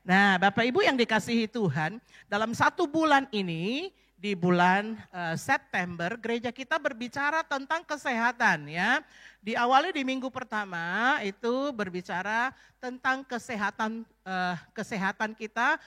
Nah, Bapak Ibu yang dikasihi Tuhan, dalam 1 bulan ini, di bulan September, gereja kita berbicara tentang kesehatan ya. Diawali di minggu pertama itu berbicara tentang kesehatan kita,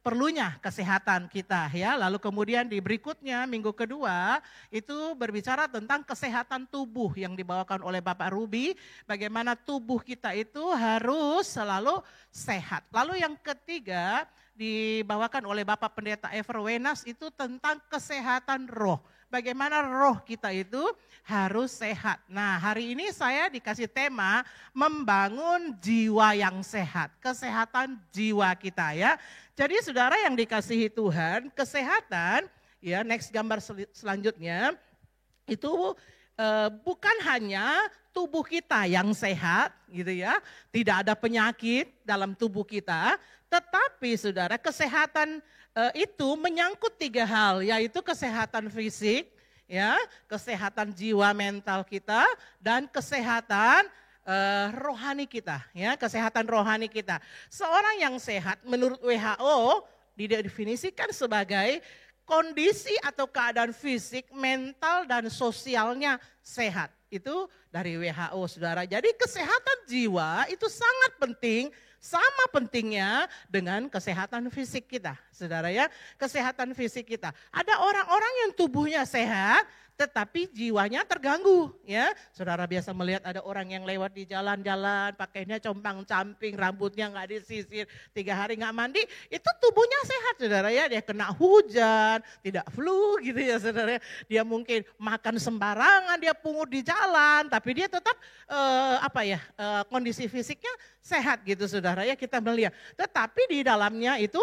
perlunya kesehatan kita ya. Lalu kemudian di berikutnya minggu kedua itu berbicara tentang kesehatan tubuh yang dibawakan oleh Bapak Ruby. Bagaimana tubuh kita itu harus selalu sehat. Lalu yang ketiga dibawakan oleh Bapak Pendeta Ever Wenas itu tentang kesehatan roh. Bagaimana roh kita itu harus sehat. Nah, hari ini saya dikasih tema membangun jiwa yang sehat, kesehatan jiwa kita ya. Jadi saudara yang dikasihi Tuhan, kesehatan ya, next gambar selanjutnya itu bukan hanya tubuh kita yang sehat gitu ya, tidak ada penyakit dalam tubuh kita, tetapi saudara kesehatan itu menyangkut 3 hal, yaitu kesehatan fisik, ya, kesehatan jiwa mental kita, dan kesehatan rohani kita, ya, kesehatan rohani kita. Seorang yang sehat menurut WHO didefinisikan sebagai kondisi atau keadaan fisik, mental, dan sosialnya sehat. Itu dari WHO, saudara. Jadi kesehatan jiwa itu sangat penting, sama pentingnya dengan kesehatan fisik kita, saudara ya. Kesehatan fisik kita. Ada orang-orang yang tubuhnya sehat, tetapi jiwanya terganggu ya. Saudara biasa melihat ada orang yang lewat di jalan-jalan, pakainya compang-camping, rambutnya nggak disisir, 3 hari nggak mandi, itu tubuhnya sehat saudara ya. Dia kena hujan, tidak flu gitu ya saudara. Dia mungkin makan sembarangan, dia pungut di jalan, tapi dia tetap kondisi fisiknya sehat gitu saudara ya, kita melihat. Tetapi di dalamnya itu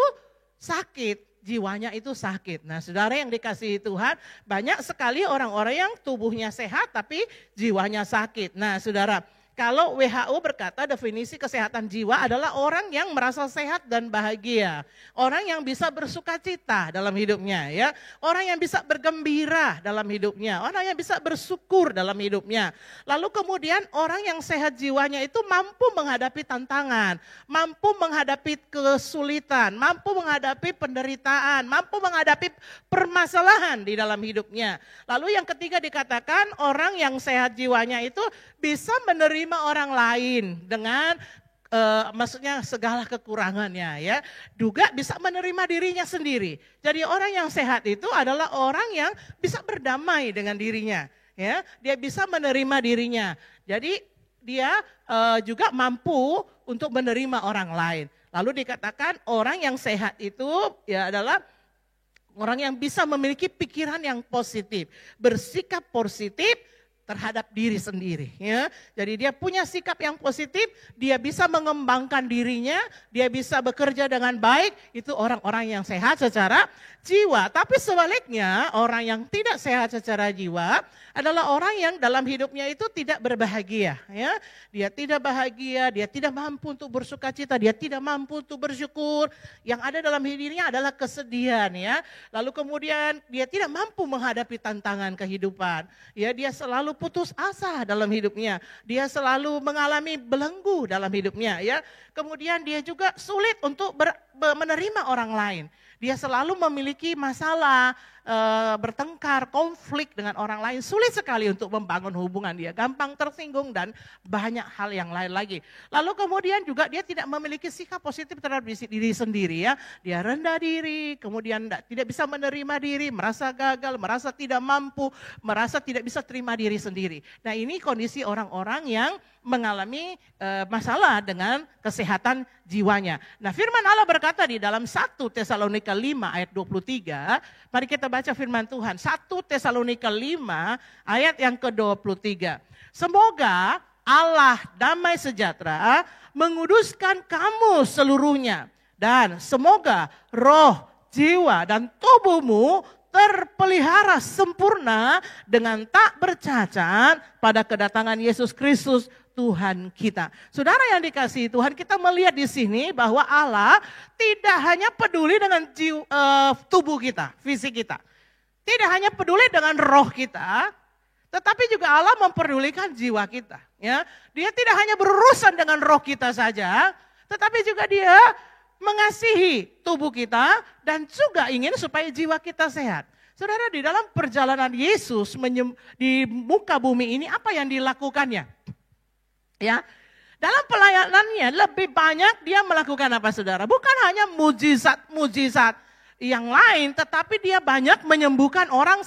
sakit. Jiwanya itu sakit. Nah saudara yang dikasihi Tuhan, banyak sekali orang-orang yang tubuhnya sehat tapi jiwanya sakit. Nah saudara, kalau WHO berkata definisi kesehatan jiwa adalah orang yang merasa sehat dan bahagia. Orang yang bisa bersuka cita dalam hidupnya ya. Orang yang bisa bergembira dalam hidupnya. Orang yang bisa bersyukur dalam hidupnya. Lalu kemudian orang yang sehat jiwanya itu mampu menghadapi tantangan. Mampu menghadapi kesulitan. Mampu menghadapi penderitaan. Mampu menghadapi permasalahan di dalam hidupnya. Lalu yang ketiga dikatakan orang yang sehat jiwanya itu bisa menerima orang lain dengan maksudnya segala kekurangannya ya. Juga bisa menerima dirinya sendiri. Jadi orang yang sehat itu adalah orang yang bisa berdamai dengan dirinya ya. Dia bisa menerima dirinya. Jadi dia juga mampu untuk menerima orang lain. Lalu dikatakan orang yang sehat itu ya adalah orang yang bisa memiliki pikiran yang positif, bersikap positif terhadap diri sendiri ya. Jadi dia punya sikap yang positif, dia bisa mengembangkan dirinya, dia bisa bekerja dengan baik, itu orang-orang yang sehat secara jiwa. Tapi sebaliknya orang yang tidak sehat secara jiwa adalah orang yang dalam hidupnya itu tidak berbahagia ya. Dia tidak bahagia, dia tidak mampu untuk bersuka cita, dia tidak mampu untuk bersyukur. Yang ada dalam hidupnya adalah kesedihan ya. Lalu kemudian dia tidak mampu menghadapi tantangan kehidupan. Ya, dia selalu putus asa dalam hidupnya. Dia selalu mengalami belenggu dalam hidupnya ya. Kemudian dia juga sulit untuk menerima orang lain. Dia selalu memiliki masalah, bertengkar, konflik dengan orang lain. Sulit sekali untuk membangun hubungan, dia gampang tersinggung dan banyak hal yang lain lagi. Lalu kemudian juga dia tidak memiliki sikap positif terhadap diri sendiri ya. Dia rendah diri, kemudian tidak bisa menerima diri, merasa gagal, merasa tidak mampu, merasa tidak bisa terima diri sendiri. Nah ini kondisi orang-orang yang mengalami masalah dengan kesehatan jiwanya. Nah firman Allah berkata di dalam 1 Tesalonika 5 ayat 23, mari kita baca firman Tuhan. 1 Tesalonika 5 ayat yang ke-23. Semoga Allah damai sejahtera menguduskan kamu seluruhnya. Dan semoga roh, jiwa dan tubuhmu terpelihara sempurna dengan tak bercacat pada kedatangan Yesus Kristus Tuhan kita. Saudara yang dikasihi Tuhan, kita melihat di sini bahwa Allah tidak hanya peduli dengan tubuh kita, fisik kita. Tidak hanya peduli dengan roh kita, tetapi juga Allah memperdulikan jiwa kita. Ya, Dia tidak hanya berurusan dengan roh kita saja, tetapi juga dia mengasihi tubuh kita dan juga ingin supaya jiwa kita sehat. Saudara, di dalam perjalanan Yesus di muka bumi ini apa yang dilakukannya? Ya, dalam pelayanannya lebih banyak dia melakukan apa, saudara? Bukan hanya mujizat-mujizat yang lain, tetapi dia banyak menyembuhkan orang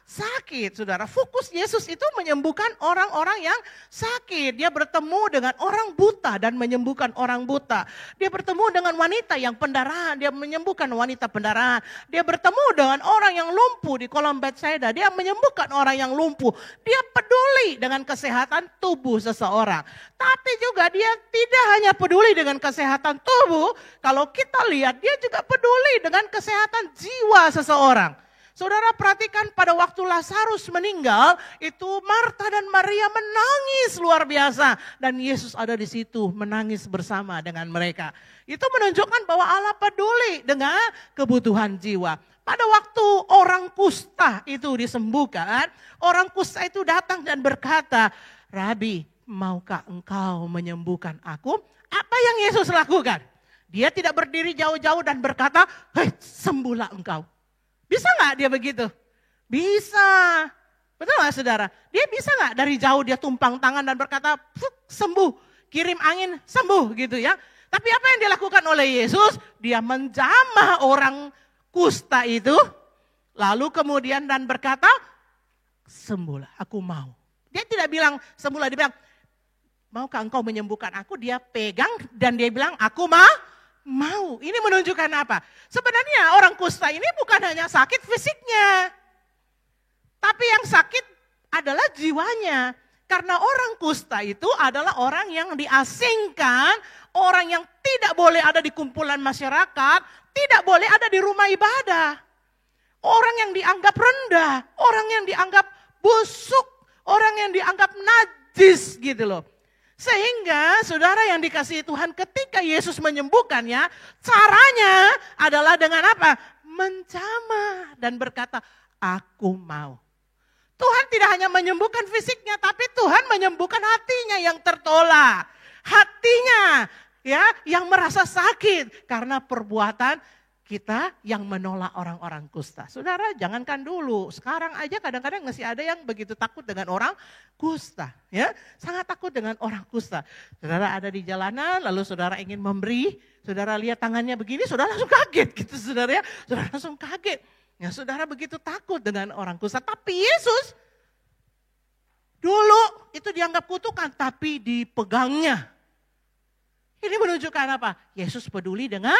sakit, saudara. Fokus Yesus itu menyembuhkan orang-orang yang sakit. Dia bertemu dengan orang buta dan menyembuhkan orang buta. Dia bertemu dengan wanita yang pendarahan, dia menyembuhkan wanita pendarahan. Dia bertemu dengan orang yang lumpuh di kolam Betsaida, dia menyembuhkan orang yang lumpuh. Dia peduli dengan kesehatan tubuh seseorang. Tapi juga dia tidak hanya peduli dengan kesehatan tubuh, kalau kita lihat dia juga peduli dengan kesehatan jiwa seseorang. Saudara, perhatikan pada waktu Lazarus meninggal, itu Marta dan Maria menangis luar biasa. Dan Yesus ada di situ menangis bersama dengan mereka. Itu menunjukkan bahwa Allah peduli dengan kebutuhan jiwa. Pada waktu orang kusta itu disembuhkan, orang kusta itu datang dan berkata, "Rabi, maukah engkau menyembuhkan aku?" Apa yang Yesus lakukan? Dia tidak berdiri jauh-jauh dan berkata, "Hei, sembuhlah engkau." Bisa nggak dia begitu? Bisa. Betul nggak, saudara? Dia bisa nggak dari jauh dia tumpang tangan dan berkata, "Sembuh, kirim angin, sembuh," gitu ya. Tapi apa yang dilakukan oleh Yesus? Dia menjamah orang kusta itu, lalu kemudian dan berkata, "Sembuhlah, aku mau." Dia tidak bilang sembuhlah, dia bilang, "Maukah engkau menyembuhkan aku?" Dia pegang dan dia bilang, "Aku mau." Ini menunjukkan apa? Sebenarnya orang kusta ini bukan hanya sakit fisiknya, tapi yang sakit adalah jiwanya. Karena orang kusta itu adalah orang yang diasingkan, orang yang tidak boleh ada di kumpulan masyarakat, tidak boleh ada di rumah ibadah. Orang yang dianggap rendah, orang yang dianggap busuk, orang yang dianggap najis gitu loh. Sehingga saudara yang dikasihi Tuhan, ketika Yesus menyembuhkannya, caranya adalah dengan apa? Menjamah dan berkata, "Aku mau." Tuhan tidak hanya menyembuhkan fisiknya, tapi Tuhan menyembuhkan hatinya yang tertolak. Hatinya ya yang merasa sakit karena perbuatan kita yang menolak orang-orang kusta. Saudara, jangankan dulu, sekarang aja kadang-kadang masih ada yang begitu takut dengan orang kusta, ya, sangat takut dengan orang kusta. Saudara ada di jalanan, lalu saudara ingin memberi, saudara lihat tangannya begini, saudara langsung kaget, gitu, saudara ya, saudara langsung kaget. Ya, saudara begitu takut dengan orang kusta, tapi Yesus dulu itu dianggap kutukan, tapi dipegangnya. Ini menunjukkan apa? Yesus peduli dengan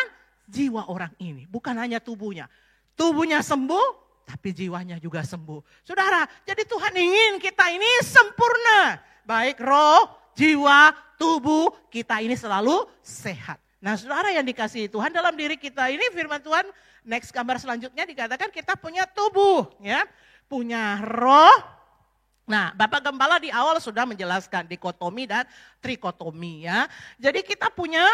jiwa orang ini, bukan hanya tubuhnya. Tubuhnya sembuh, tapi jiwanya juga sembuh. Saudara, jadi Tuhan ingin kita ini sempurna. Baik roh, jiwa, tubuh, kita ini selalu sehat. Nah, saudara yang dikasihi Tuhan, dalam diri kita ini firman Tuhan, next gambar selanjutnya dikatakan kita punya tubuh, ya, punya roh. Nah, Bapak Gembala di awal sudah menjelaskan dikotomi dan trikotomi, ya. Jadi kita punya,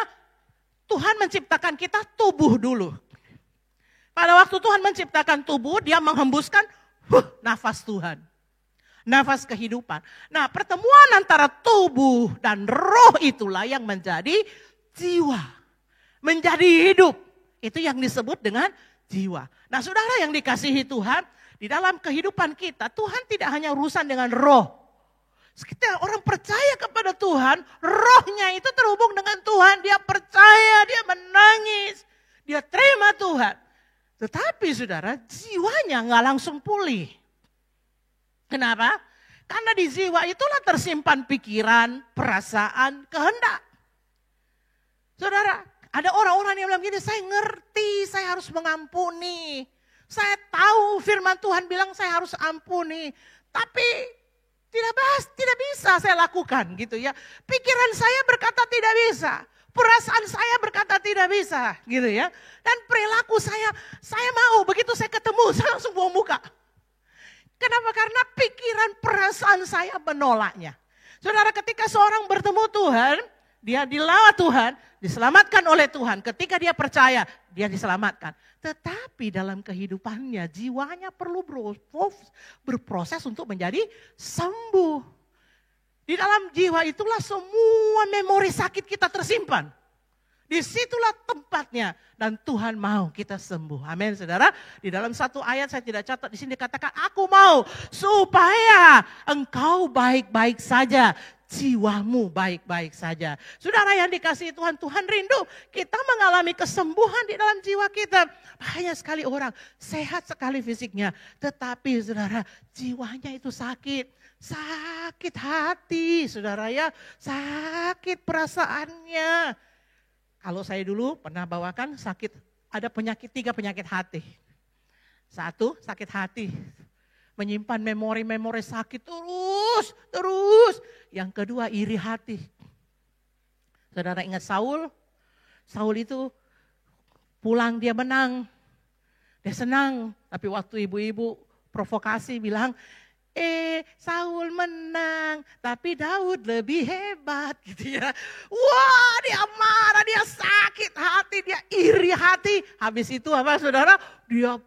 Tuhan menciptakan kita tubuh dulu. Pada waktu Tuhan menciptakan tubuh, dia menghembuskan nafas Tuhan. Nafas kehidupan. Nah, pertemuan antara tubuh dan roh itulah yang menjadi jiwa. Menjadi hidup. Itu yang disebut dengan jiwa. Nah, saudara yang dikasihi Tuhan, di dalam kehidupan kita, Tuhan tidak hanya urusan dengan roh. Kita orang percaya kepada Tuhan, rohnya itu terhubung dengan Tuhan. Dia percaya, dia menangis, dia terima Tuhan. Tetapi saudara, jiwanya nggak langsung pulih. Kenapa? Karena di jiwa itulah tersimpan pikiran, perasaan, kehendak. Saudara, ada orang-orang yang bilang gini, saya ngerti, saya harus mengampuni. Saya tahu firman Tuhan bilang saya harus ampuni. Tapi tidak bisa saya lakukan gitu ya. Pikiran saya berkata tidak bisa. Perasaan saya berkata tidak bisa gitu ya. Dan perilaku saya mau begitu saya ketemu saya langsung buang muka. Kenapa? Karena pikiran perasaan saya menolaknya. Saudara, ketika seorang bertemu Tuhan, dia dilawat Tuhan, diselamatkan oleh Tuhan. Ketika dia percaya, dia diselamatkan. Tetapi dalam kehidupannya, jiwanya perlu berproses untuk menjadi sembuh. Di dalam jiwa itulah semua memori sakit kita tersimpan. Disitulah tempatnya dan Tuhan mau kita sembuh. Amin saudara. Di dalam satu ayat saya tidak catat di sini dikatakan aku mau supaya engkau baik-baik saja. Jiwamu baik-baik saja. Saudara yang dikasihi Tuhan, Tuhan rindu kita mengalami kesembuhan di dalam jiwa kita. Banyak sekali orang sehat sekali fisiknya. Tetapi saudara jiwanya itu sakit. Sakit hati saudara ya. Sakit perasaannya. Kalau saya dulu pernah bawakan sakit, ada penyakit 3 penyakit hati. 1, sakit hati. Menyimpan memori-memori sakit terus. Yang kedua, iri hati. Saudara ingat Saul? Saul itu pulang dia menang. Dia senang. Tapi waktu ibu-ibu provokasi bilang, Saul menang, tapi Daud lebih hebat gitu ya. Wah, dia marah, dia sakit hati, dia iri hati. Habis itu apa saudara? Dia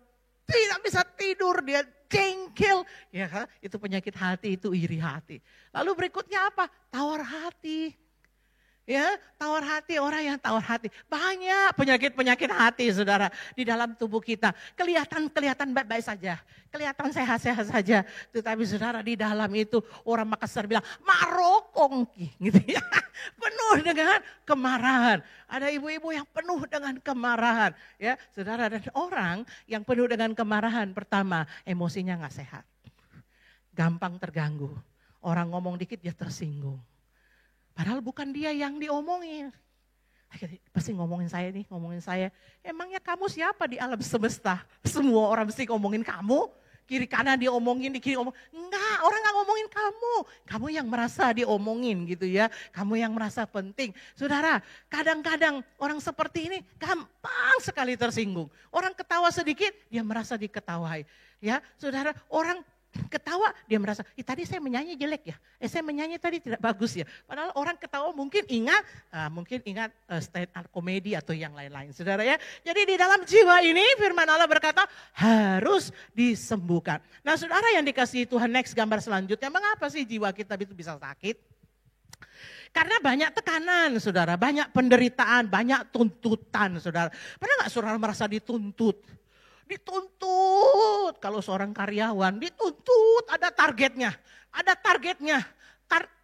tidak bisa tidur, dia jengkel. Ya kan? Itu penyakit hati, itu iri hati. Lalu berikutnya apa? Tawar hati. Ya, tawar hati, orang yang tawar hati. Banyak penyakit-penyakit hati saudara di dalam tubuh kita. Kelihatan baik-baik saja. Kelihatan sehat-sehat saja. Tetapi saudara di dalam itu orang Makassar bilang marokongki gitu ya. Penuh dengan kemarahan. Ada ibu-ibu yang penuh dengan kemarahan. Ya, saudara dan orang yang penuh dengan kemarahan pertama emosinya gak sehat. Gampang terganggu. Orang ngomong dikit dia tersinggung. Padahal bukan dia yang diomongin. Pasti ngomongin saya. Emangnya kamu siapa di alam semesta? Semua orang mesti ngomongin kamu. Kiri kanan diomongin, di kiri ngomong. Enggak, orang gak ngomongin kamu. Kamu yang merasa diomongin gitu ya. Kamu yang merasa penting. Saudara, kadang-kadang orang seperti ini gampang sekali tersinggung. Orang ketawa sedikit, dia merasa diketawai. Ya, saudara, orang ketawa dia merasa, tadi saya menyanyi jelek ya, saya menyanyi tadi tidak bagus ya. Padahal orang ketawa mungkin ingat stand up komedi atau yang lain-lain saudara ya. Jadi di dalam jiwa ini firman Allah berkata harus disembuhkan. Nah saudara yang dikasihi Tuhan, next gambar selanjutnya, mengapa sih jiwa kita itu bisa sakit? Karena banyak tekanan saudara, banyak penderitaan, banyak tuntutan saudara. Pernah gak saudara merasa dituntut? Dituntut, kalau seorang karyawan dituntut ada targetnya.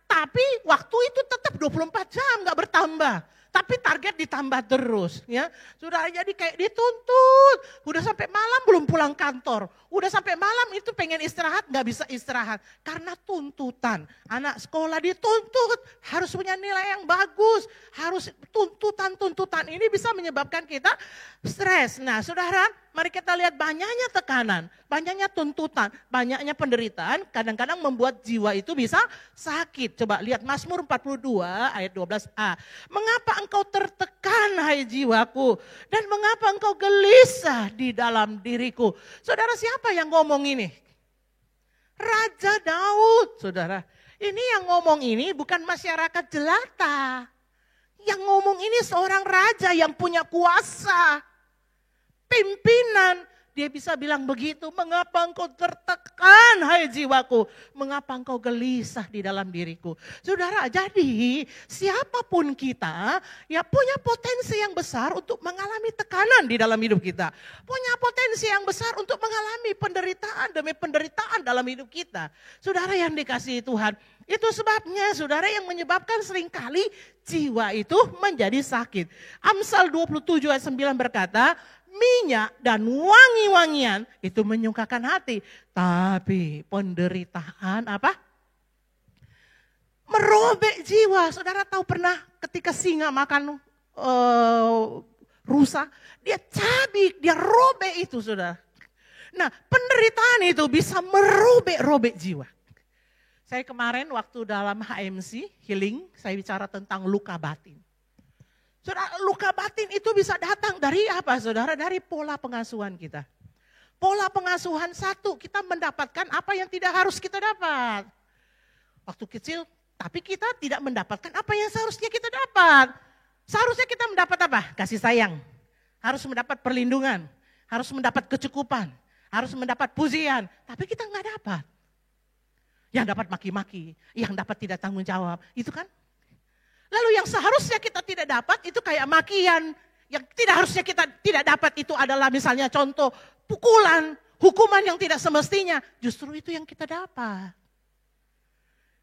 Tapi waktu itu tetap 24 jam gak bertambah. Tapi target ditambah terus ya. Sudah jadi kayak dituntut. Udah sampai malam belum pulang kantor. Udah sampai malam itu pengen istirahat gak bisa istirahat. Karena tuntutan. Anak sekolah dituntut harus punya nilai yang bagus. Harus tuntutan ini bisa menyebabkan kita stres. Nah saudara, mari kita lihat banyaknya tekanan, banyaknya tuntutan, banyaknya penderitaan. Kadang-kadang membuat jiwa itu bisa sakit. Coba lihat Mazmur 42 ayat 12a. Mengapa engkau tertekan hai jiwaku, dan mengapa engkau gelisah di dalam diriku? Saudara, siapa yang ngomong ini? Raja Daud, saudara. Ini yang ngomong ini bukan masyarakat jelata. Yang ngomong ini seorang raja yang punya kuasa, pimpinan. Dia bisa bilang begitu, mengapa engkau tertekan hai jiwaku, mengapa engkau gelisah di dalam diriku. Saudara, jadi siapapun kita ya punya potensi yang besar untuk mengalami tekanan di dalam hidup kita. Punya potensi yang besar untuk mengalami penderitaan demi penderitaan dalam hidup kita. Saudara yang dikasihi Tuhan, itu sebabnya saudara yang menyebabkan seringkali jiwa itu menjadi sakit. Amsal 27 ayat 9 berkata, minyak dan wangi-wangian itu menyukakan hati. Tapi penderitaan apa? Merobek jiwa. Saudara tahu pernah ketika singa makan rusa, dia cabik, dia robek itu saudara. Nah penderitaan itu bisa merobek-robek jiwa. Saya kemarin waktu dalam HMC, healing, saya bicara tentang luka batin. Saudara, luka batin itu bisa datang dari apa saudara? Dari pola pengasuhan kita. Pola pengasuhan satu, kita mendapatkan apa yang tidak harus kita dapat. Waktu kecil, tapi kita tidak mendapatkan apa yang seharusnya kita dapat. Seharusnya kita mendapat apa? Kasih sayang. Harus mendapat perlindungan. Harus mendapat kecukupan. Harus mendapat pujian. Tapi kita nggak dapat. Yang dapat maki-maki, yang dapat tidak tanggung jawab. Itu kan? Lalu yang seharusnya kita tidak dapat itu kayak makian. Yang tidak harusnya kita tidak dapat itu adalah misalnya contoh pukulan, hukuman yang tidak semestinya. Justru itu yang kita dapat.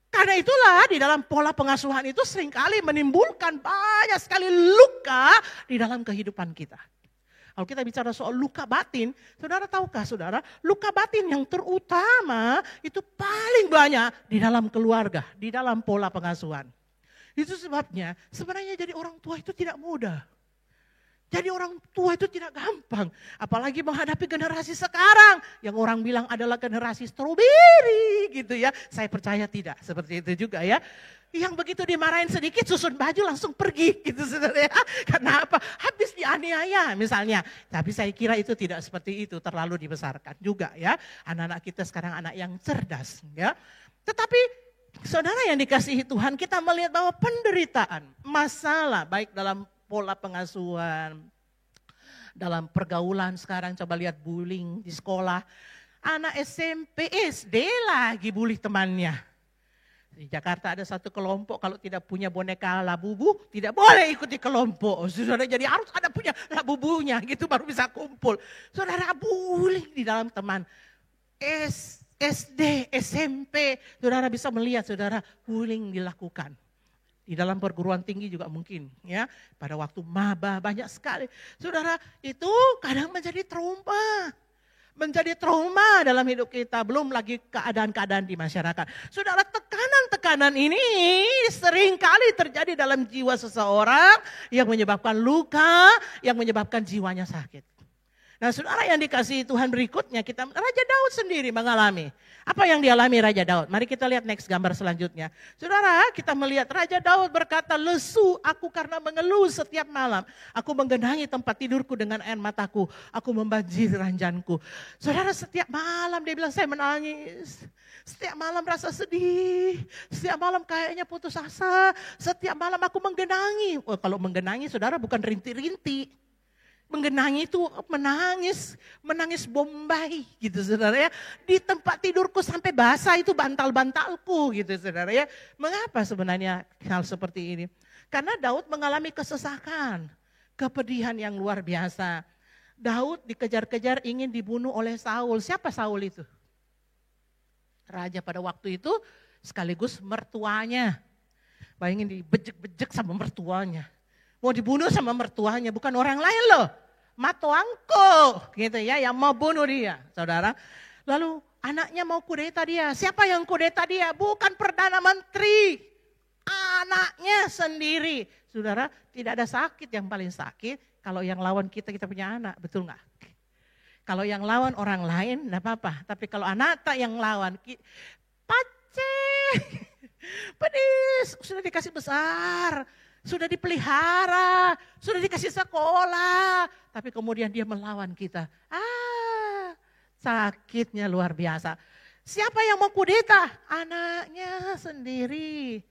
Karena itulah di dalam pola pengasuhan itu seringkali menimbulkan banyak sekali luka di dalam kehidupan kita. Kalau kita bicara soal luka batin, saudara tahukah saudara, luka batin yang terutama itu paling banyak di dalam keluarga, di dalam pola pengasuhan. Itu sebabnya sebenarnya jadi orang tua itu tidak mudah. Jadi orang tua itu tidak gampang. Apalagi menghadapi generasi sekarang. Yang orang bilang adalah generasi stroberi gitu ya. Saya percaya tidak seperti itu juga ya. Yang begitu dimarahin sedikit susun baju langsung pergi gitu saudara ya. Karena apa? Habis dianiaya misalnya. Tapi saya kira itu tidak seperti itu. Terlalu dibesarkan juga ya. Anak-anak kita sekarang anak yang cerdas ya. Tetapi saudara yang dikasihi Tuhan, kita melihat bahwa penderitaan, masalah baik dalam pola pengasuhan, dalam pergaulan sekarang coba lihat bullying di sekolah. Anak SMP, SD lagi bully temannya. Di Jakarta ada satu kelompok kalau tidak punya boneka Labubu tidak boleh ikuti kelompok. Saudara jadi harus ada punya Labubunya gitu baru bisa kumpul. Saudara bullying di dalam teman. SD, SMP, saudara bisa melihat saudara bullying dilakukan. Di dalam perguruan tinggi juga mungkin ya. Pada waktu maba banyak sekali. Saudara itu kadang menjadi trauma. Menjadi trauma dalam hidup kita. Belum lagi keadaan-keadaan di masyarakat. Saudara tekanan-tekanan ini seringkali terjadi dalam jiwa seseorang. Yang menyebabkan luka, yang menyebabkan jiwanya sakit. Nah saudara yang dikasihi Tuhan berikutnya, Raja Daud sendiri mengalami. Apa yang dialami Raja Daud? Mari kita lihat next gambar selanjutnya. Saudara kita melihat Raja Daud berkata, lesu aku karena mengeluh setiap malam. Aku menggenangi tempat tidurku dengan air mataku. Aku membanjiri ranjanku. Saudara setiap malam dia bilang saya menangis. Setiap malam rasa sedih. Setiap malam kayaknya putus asa. Setiap malam aku menggenangi. Oh, kalau menggenangi saudara bukan rintik-rintik. Menggenangi itu menangis bombay gitu saudara ya. Di tempat tidurku sampai basah itu bantal-bantalku gitu saudara ya. Mengapa sebenarnya hal seperti ini? Karena Daud mengalami kesesakan, kepedihan yang luar biasa. Daud dikejar-kejar ingin dibunuh oleh Saul. Siapa Saul itu? Raja pada waktu itu sekaligus mertuanya. Bayangin dibejek-bejek sama mertuanya. Mau dibunuh sama mertuanya, bukan orang lain loh. Matoangko gitu ya, yang mau bunuh dia, saudara. Lalu anaknya mau kudeta dia. Siapa yang kudeta dia? Bukan Perdana Menteri. Anaknya sendiri. Saudara, tidak ada sakit yang paling sakit. Kalau yang lawan kita punya anak, betul nggak? Kalau yang lawan orang lain, enggak apa-apa. Tapi kalau anak tak yang lawan, pedis, sudah dikasih besar. Sudah dipelihara, sudah dikasih sekolah. Tapi kemudian dia melawan kita. Sakitnya luar biasa. Siapa yang mau kudeta? Anaknya sendiri.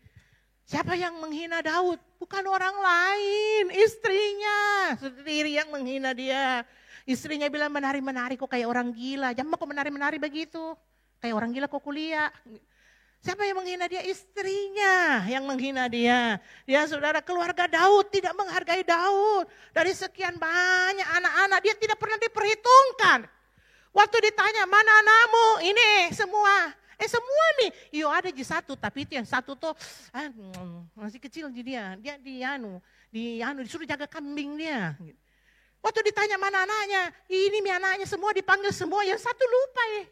Siapa yang menghina Daud? Bukan orang lain, istrinya sendiri yang menghina dia. Istrinya bilang menari-menari kok kayak orang gila. Jangan kok menari-menari begitu. Kayak orang gila kok kuliah. Siapa yang menghina dia? Istrinya yang menghina dia. Ya saudara, keluarga Daud tidak menghargai Daud. Dari sekian banyak anak-anak dia tidak pernah diperhitungkan. Waktu ditanya mana anakmu? Ini semua. Semua nih. Iya ada di satu, tapi itu yang satu tuh masih kecil dia. Dia disuruh jaga kambing dia. Waktu ditanya mana anaknya? Ini anaknya semua dipanggil semua, yang satu lupa ya.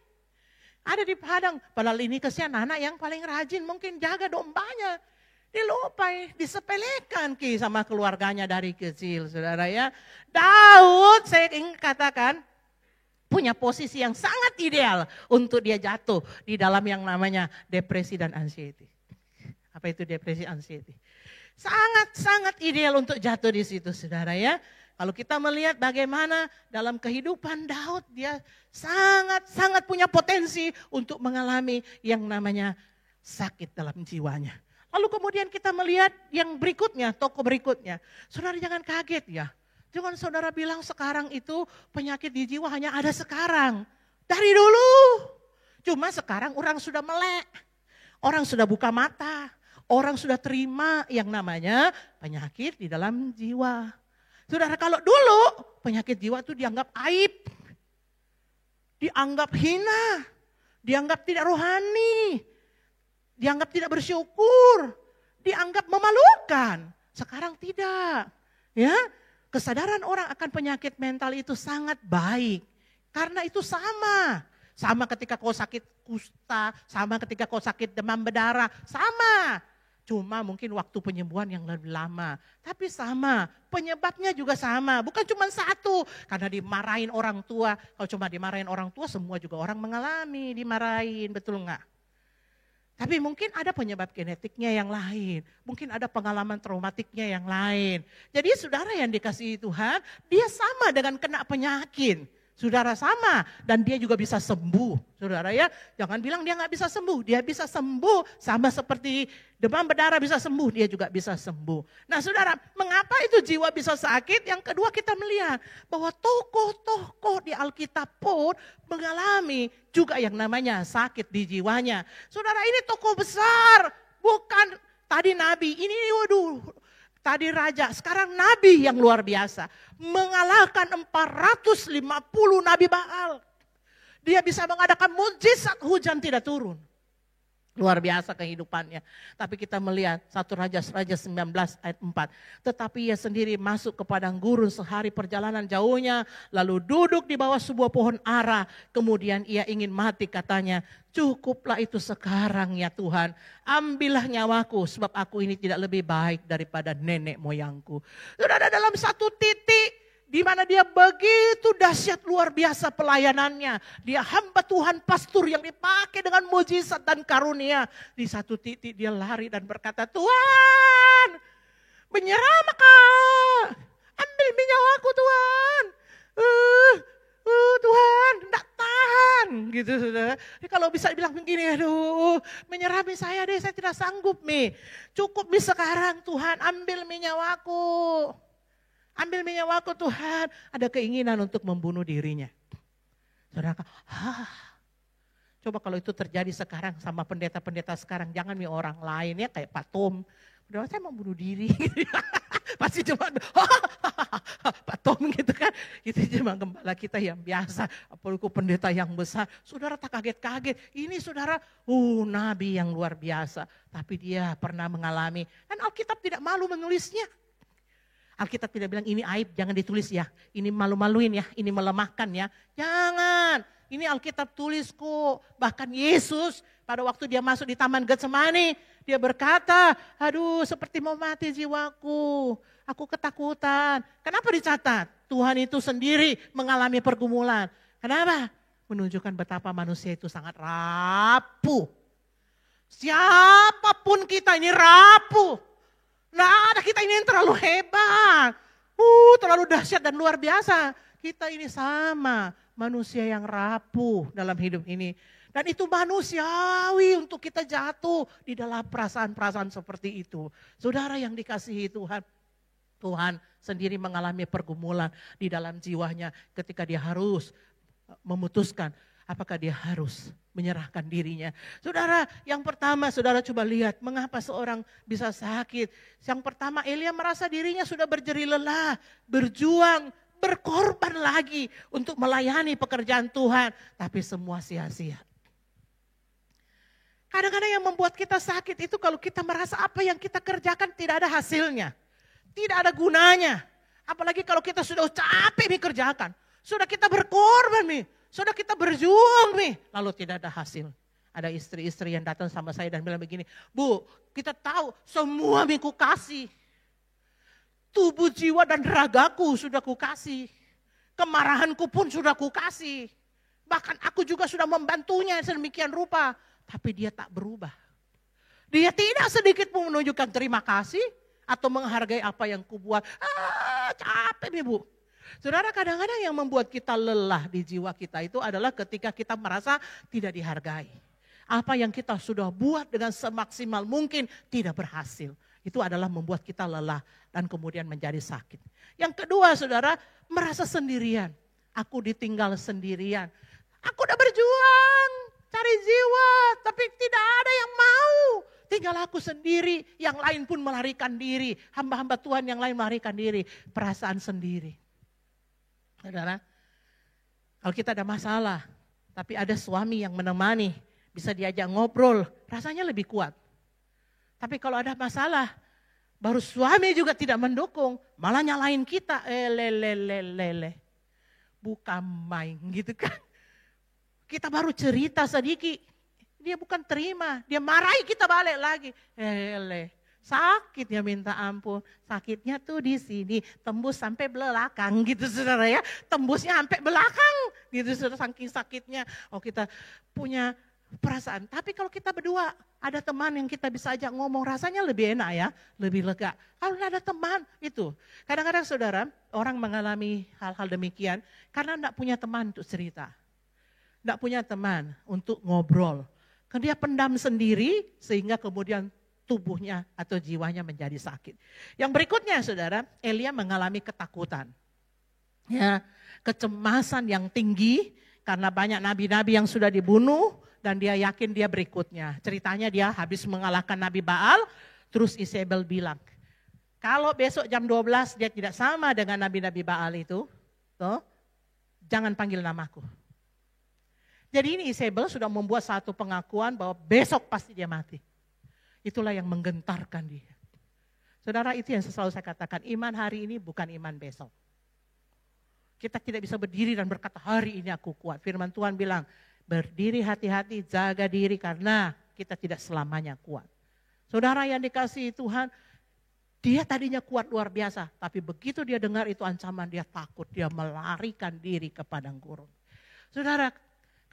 Ada di padang, padahal ini kesian anak yang paling rajin mungkin jaga dombanya. Dilupai, disepelekan sama keluarganya dari kecil saudara ya. Daud saya ingin katakan punya posisi yang sangat ideal untuk dia jatuh di dalam yang namanya depresi dan anxiety. Apa itu depresi anxiety? Sangat-sangat ideal untuk jatuh di situ saudara ya. Kalau kita melihat bagaimana dalam kehidupan Daud, dia sangat-sangat punya potensi untuk mengalami yang namanya sakit dalam jiwanya. Lalu kemudian kita melihat yang berikutnya, tokoh berikutnya. Saudara jangan kaget ya. Jangan saudara bilang sekarang itu penyakit di jiwa hanya ada sekarang. Dari dulu. Cuma sekarang orang sudah melek. Orang sudah buka mata. Orang sudah terima yang namanya penyakit di dalam jiwa. Saudara, kalau dulu penyakit jiwa itu dianggap aib, dianggap hina, dianggap tidak rohani, dianggap tidak bersyukur, dianggap memalukan. Sekarang tidak. Ya, kesadaran orang akan penyakit mental itu sangat baik. Karena itu sama. Sama ketika kau sakit kusta, sama ketika kau sakit demam berdarah, sama. Cuma mungkin waktu penyembuhan yang lebih lama. Tapi sama, penyebabnya juga sama. Bukan cuma satu, karena dimarahin orang tua. Kalau cuma dimarahin orang tua, semua juga orang mengalami, dimarahin, betul enggak? Tapi mungkin ada penyebab genetiknya yang lain. Mungkin ada pengalaman traumatiknya yang lain. Jadi saudara yang dikasihi Tuhan, dia sama dengan kena penyakit. Saudara sama dan dia juga bisa sembuh. Saudara ya, jangan bilang dia nggak bisa sembuh. Dia bisa sembuh sama seperti demam berdarah bisa sembuh, dia juga bisa sembuh. Nah saudara, mengapa itu jiwa bisa sakit? Yang kedua kita melihat bahwa tokoh-tokoh di Alkitab pun mengalami juga yang namanya sakit di jiwanya. Saudara, ini tokoh besar, bukan tadi nabi. Ini waduh, tadi raja, sekarang nabi yang luar biasa. Mengalahkan 450 nabi Baal. Dia bisa mengadakan mujizat hujan tidak turun. Luar biasa kehidupannya. Tapi kita melihat 1 Raja 19 ayat 4. Tetapi ia sendiri masuk ke padang gurun sehari perjalanan jauhnya. Lalu duduk di bawah sebuah pohon ara. Kemudian ia ingin mati katanya. Cukuplah itu sekarang ya Tuhan. Ambillah nyawaku sebab aku ini tidak lebih baik daripada nenek moyangku. Sudah ada dalam satu titik. Di mana dia begitu dahsyat luar biasa pelayanannya. Dia hamba Tuhan pastor yang dipakai dengan mujizat dan karunia. Di satu titik dia lari dan berkata, Tuhan menyerah maka. Ambil nyawaku Tuhan. Tuhan tidak tahan. Gitu saudara. Kalau bisa bilang begini, aduh menyerah saya deh, saya tidak sanggup nih. Cukup nih sekarang Tuhan, ambil nyawaku. Ambil nyawaku Tuhan. Ada keinginan untuk membunuh dirinya. Saudara, coba kalau itu terjadi sekarang sama pendeta-pendeta sekarang. Jangan nih orang lain ya kayak Pak Tom. Udah saya mau bunuh diri. Pasti cuma Pak Tom gitu kan. Itu cuma gembala kita yang biasa. Apalagi pendeta yang besar. Saudara tak kaget-kaget. Ini saudara nabi yang luar biasa. Tapi dia pernah mengalami. Dan Alkitab tidak malu menulisnya. Alkitab tidak bilang ini aib, jangan ditulis ya. Ini malu-maluin ya, ini melemahkan ya. Jangan, ini Alkitab tulis kok. Bahkan Yesus pada waktu dia masuk di Taman Getsemani, dia berkata, aduh seperti mau mati jiwaku. Aku ketakutan. Kenapa dicatat? Tuhan itu sendiri mengalami pergumulan. Kenapa? Menunjukkan betapa manusia itu sangat rapuh. Siapapun kita ini rapuh. Nah, ada kita ini yang terlalu hebat, terlalu dahsyat dan luar biasa. Kita ini sama, manusia yang rapuh dalam hidup ini. Dan itu manusiawi untuk kita jatuh di dalam perasaan-perasaan seperti itu. Saudara yang dikasihi Tuhan, Tuhan sendiri mengalami pergumulan di dalam jiwanya ketika dia harus memutuskan apakah dia harus menyerahkan dirinya. Saudara, yang pertama saudara coba lihat mengapa seorang bisa sakit. Yang pertama Elia merasa dirinya sudah berjeri lelah, berjuang, berkorban lagi untuk melayani pekerjaan Tuhan. Tapi semua sia-sia. Kadang-kadang yang membuat kita sakit itu kalau kita merasa apa yang kita kerjakan tidak ada hasilnya. Tidak ada gunanya. Apalagi kalau kita sudah capek nih kerjakan. Sudah kita berkorban nih. Sudah kita berjuang nih, lalu tidak ada hasil. Ada istri-istri yang datang sama saya dan bilang begini, Bu, kita tahu semua yang ku kasih. Tubuh, jiwa dan ragaku sudah ku kasih. Kemarahanku pun sudah ku kasih. Bahkan aku juga sudah membantunya sedemikian rupa. Tapi dia tak berubah. Dia tidak sedikit pun menunjukkan terima kasih atau menghargai apa yang ku buat. Capek nih Bu. Saudara, kadang-kadang yang membuat kita lelah di jiwa kita itu adalah ketika kita merasa tidak dihargai. Apa yang kita sudah buat dengan semaksimal mungkin tidak berhasil. Itu adalah membuat kita lelah dan kemudian menjadi sakit. Yang kedua saudara, merasa sendirian. Aku ditinggal sendirian. Aku udah berjuang cari jiwa tapi tidak ada yang mau. tinggal aku sendiri, yang lain pun melarikan diri. Hamba-hamba Tuhan yang lain melarikan diri, perasaan sendiri. Saudara, kalau kita ada masalah, tapi ada suami yang menemani, bisa diajak ngobrol, rasanya lebih kuat. Tapi kalau ada masalah, baru suami juga tidak mendukung, malah nyalain kita, bukan main gitu kan. Kita baru cerita sedikit, dia bukan terima, dia marahi kita balik lagi. Sakit ya minta ampun, sakitnya tuh di sini, tembus sampai belakang gitu saudara ya. Tembusnya sampai belakang gitu saudara, saking sakitnya. Oh kita punya perasaan, tapi kalau kita berdua, ada teman yang kita bisa ajak ngomong, rasanya lebih enak ya, lebih lega. Kalau ada teman itu, kadang-kadang saudara, orang mengalami hal-hal demikian, karena tidak punya teman untuk cerita. Tidak punya teman untuk ngobrol. Karena dia pendam sendiri sehingga kemudian tubuhnya atau jiwanya menjadi sakit. Yang berikutnya saudara, Elia mengalami ketakutan. Ya, kecemasan yang tinggi karena banyak nabi-nabi yang sudah dibunuh dan dia yakin dia berikutnya. Ceritanya dia habis mengalahkan Nabi Baal, terus Isabel bilang, kalau besok jam 12 dia tidak sama dengan nabi-nabi Baal itu, jangan panggil namaku. Jadi ini Isabel sudah membuat satu pengakuan bahwa besok pasti dia mati. Itulah yang menggentarkan dia. Saudara, itu yang selalu saya katakan, iman hari ini bukan iman besok. Kita tidak bisa berdiri dan berkata hari ini aku kuat. Firman Tuhan bilang, berdiri hati-hati, jaga diri karena kita tidak selamanya kuat. Saudara yang dikasihi Tuhan, dia tadinya kuat luar biasa. Tapi begitu dia dengar itu ancaman, dia takut, dia melarikan diri ke padang gurun. Saudara,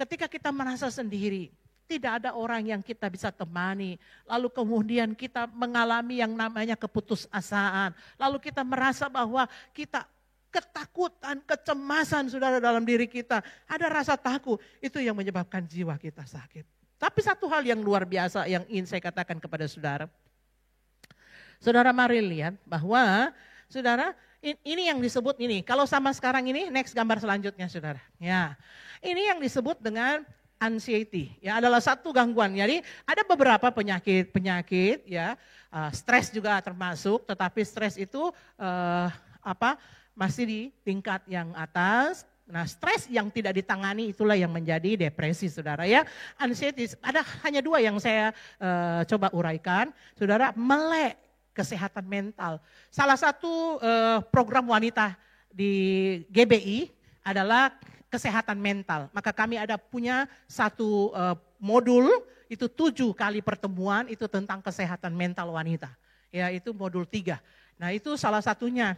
ketika kita merasa sendiri, tidak ada orang yang kita bisa temani. Lalu kemudian kita mengalami yang namanya keputusasaan. Lalu kita merasa bahwa kita ketakutan, kecemasan saudara dalam diri kita. Ada rasa takut, itu yang menyebabkan jiwa kita sakit. Tapi satu hal yang luar biasa yang ingin saya katakan kepada saudara. Saudara mari lihat bahwa saudara ini yang disebut ini. Kalau sama sekarang ini, next gambar selanjutnya saudara. Ya, ini yang disebut dengan anxiety, ya adalah satu gangguan. Jadi ada beberapa penyakit ya, stres juga termasuk, tetapi stres itu masih di tingkat yang atas. Nah, stres yang tidak ditangani itulah yang menjadi depresi, saudara ya. Anxiety ada hanya dua yang saya coba uraikan, saudara. Melek kesehatan mental. Salah satu program wanita di GBI adalah kesehatan mental. Maka kami ada punya satu modul, itu 7 kali pertemuan, itu tentang kesehatan mental wanita. Ya, itu modul 3. Nah itu salah satunya,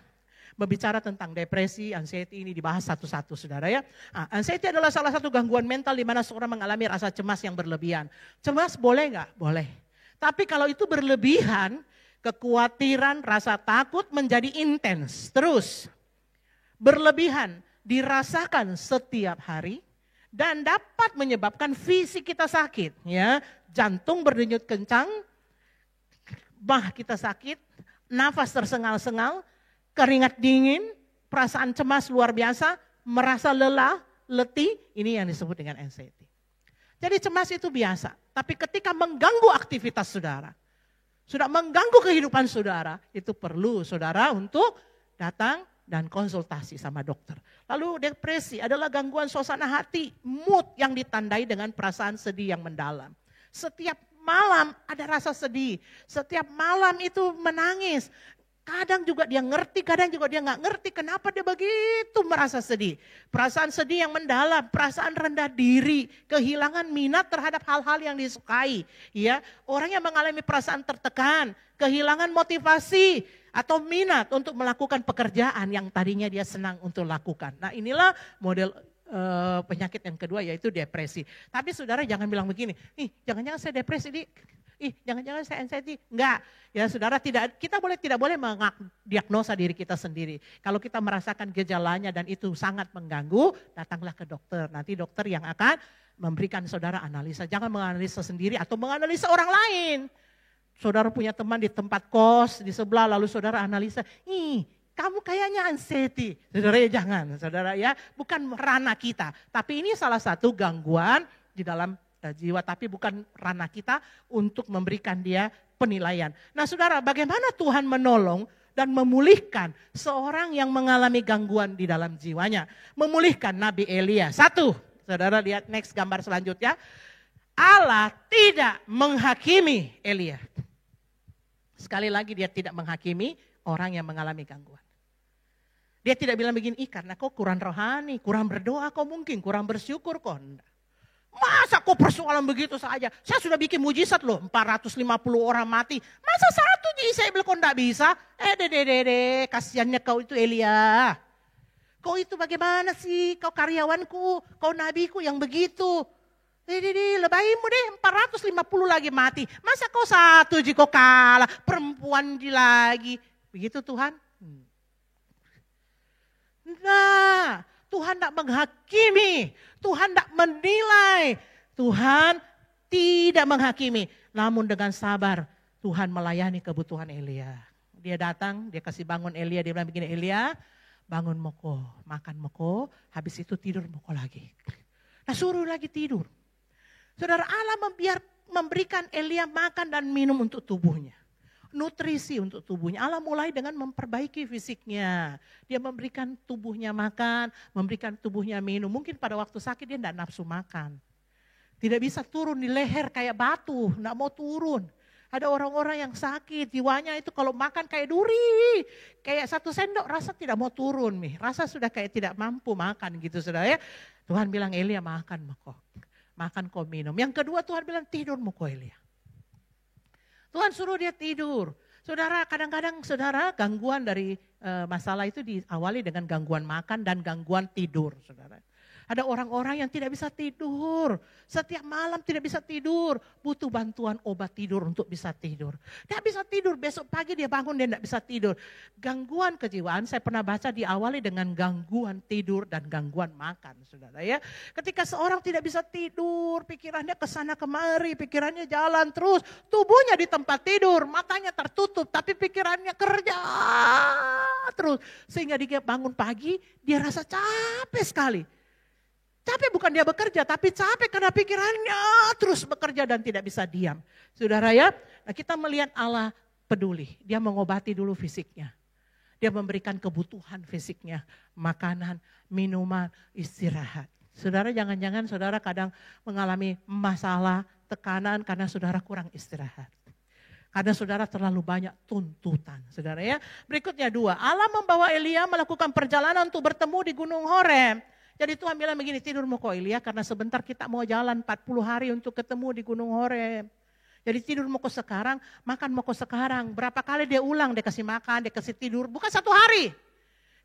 berbicara tentang depresi, anxiety ini dibahas satu-satu saudara ya. Nah, anxiety adalah salah satu gangguan mental di mana seorang mengalami rasa cemas yang berlebihan. Cemas boleh nggak? Boleh. Tapi kalau itu berlebihan, kekhawatiran, rasa takut menjadi intens. Terus, berlebihan, dirasakan setiap hari dan dapat menyebabkan fisik kita sakit, ya. Jantung berdenyut kencang, bah kita sakit, nafas tersengal-sengal, keringat dingin, perasaan cemas luar biasa, merasa lelah, letih, ini yang disebut dengan anxiety. Jadi cemas itu biasa, tapi ketika mengganggu aktivitas saudara, sudah mengganggu kehidupan saudara, itu perlu saudara untuk datang dan konsultasi sama dokter. Lalu depresi adalah gangguan suasana hati, mood yang ditandai dengan perasaan sedih yang mendalam. Setiap malam ada rasa sedih, setiap malam itu menangis. Kadang juga dia ngerti, kadang juga dia nggak ngerti kenapa dia begitu merasa sedih. Perasaan sedih yang mendalam, perasaan rendah diri, kehilangan minat terhadap hal-hal yang disukai. Ya, orang yang mengalami perasaan tertekan, kehilangan motivasi atau minat untuk melakukan pekerjaan yang tadinya dia senang untuk lakukan. Nah inilah model penyakit yang kedua, yaitu depresi. Tapi saudara jangan bilang begini, jangan-jangan saya depresi, jangan-jangan saya anxiety. Enggak, ya saudara, kita tidak boleh mendiagnosa diri kita sendiri. Kalau kita merasakan gejalanya dan itu sangat mengganggu, datanglah ke dokter. Nanti dokter yang akan memberikan saudara analisa. Jangan menganalisa sendiri atau menganalisa orang lain. Saudara punya teman di tempat kos di sebelah, lalu saudara analisa, kamu kayaknya anxiety. Saudara ya jangan, saudara ya, bukan ranah kita. Tapi ini salah satu gangguan di dalam jiwa, tapi bukan ranah kita untuk memberikan dia penilaian. Nah saudara, bagaimana Tuhan menolong dan memulihkan seorang yang mengalami gangguan di dalam jiwanya? Memulihkan Nabi Elia. Satu, saudara lihat next gambar selanjutnya. Allah tidak menghakimi Elia. Sekali lagi dia tidak menghakimi orang yang mengalami gangguan. Dia tidak bilang begini, karena kau kurang rohani, kurang berdoa kau mungkin, kurang bersyukur kau. Enggak. Masa kok persoalan begitu saja? Saya sudah bikin mujizat loh, 450 orang mati. Masa satu Jezebel kok enggak bisa? Kasihannya kau itu Elia. Kau itu bagaimana sih? Kau karyawanku, kau nabiku yang begitu. Lebaimu deh, 450 lagi mati. Masa kau satu kau kalah, perempuan lagi. Begitu Tuhan? Nah, Tuhan tidak menghakimi, Tuhan tidak menilai, Tuhan tidak menghakimi. Namun dengan sabar Tuhan melayani kebutuhan Elia. Dia datang, dia kasih bangun Elia, dia bilang begini, Elia bangun moko, makan moko, habis itu tidur moko lagi. Nah suruh lagi tidur. Saudara, Allah memberikan Elia makan dan minum untuk tubuhnya. Nutrisi untuk tubuhnya. Allah mulai dengan memperbaiki fisiknya. Dia memberikan tubuhnya makan, memberikan tubuhnya minum. Mungkin pada waktu sakit dia tidak nafsu makan. Tidak bisa turun di leher kayak batu, tidak mau turun. Ada orang-orang yang sakit, jiwanya itu kalau makan kayak duri. Kayak 1 sendok rasa tidak mau turun. Rasa sudah kayak tidak mampu makan gitu saudara ya. Tuhan bilang Elia makan kok. Makan kau minum. Yang kedua Tuhan bilang tidur kau Elia. Tuhan suruh dia tidur. Saudara, kadang-kadang saudara gangguan dari masalah itu diawali dengan gangguan makan dan gangguan tidur. Saudara. Ada orang-orang yang tidak bisa tidur. Setiap malam tidak bisa tidur. Butuh bantuan obat tidur untuk bisa tidur. Tidak bisa tidur, besok pagi dia bangun dia tidak bisa tidur. Gangguan kejiwaan saya pernah baca diawali dengan gangguan tidur dan gangguan makan. Saudara ya. Ketika seorang tidak bisa tidur, pikirannya kesana kemari, pikirannya jalan terus. Tubuhnya di tempat tidur, matanya tertutup tapi pikirannya kerja terus. Sehingga dia bangun pagi dia rasa capek sekali. Capek bukan dia bekerja, tapi capek karena pikirannya terus bekerja dan tidak bisa diam. Saudara ya, nah kita melihat Allah peduli. Dia mengobati dulu fisiknya. Dia memberikan kebutuhan fisiknya. Makanan, minuman, istirahat. Saudara jangan-jangan saudara kadang mengalami masalah, tekanan karena saudara kurang istirahat. Karena saudara terlalu banyak tuntutan. Saudara ya, berikutnya 2. Allah membawa Elia melakukan perjalanan untuk bertemu di Gunung Horeb. Jadi Tuhan bilang begini, tidur mau kau Elia karena sebentar kita mau jalan 40 hari untuk ketemu di Gunung Horeb. Jadi tidur mau kau sekarang, makan mau kau sekarang. Berapa kali dia ulang, dia kasih makan, dia kasih tidur, bukan 1 hari.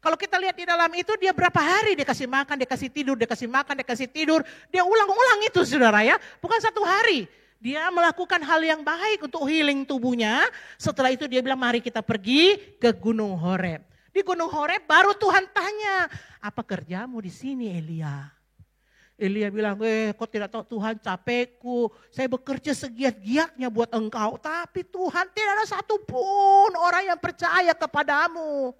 Kalau kita lihat di dalam itu dia berapa hari dia kasih makan, dia kasih tidur, dia kasih makan, dia kasih tidur. Dia ulang-ulang itu saudara ya, bukan 1 hari. Dia melakukan hal yang baik untuk healing tubuhnya. Setelah itu dia bilang mari kita pergi ke Gunung Horeb. Di Gunung Horeb baru Tuhan tanya, apa kerjamu di sini Elia? Elia bilang, kau tidak tahu Tuhan capekku, saya bekerja segiat-giatnya buat engkau. Tapi Tuhan tidak ada satupun orang yang percaya kepadamu.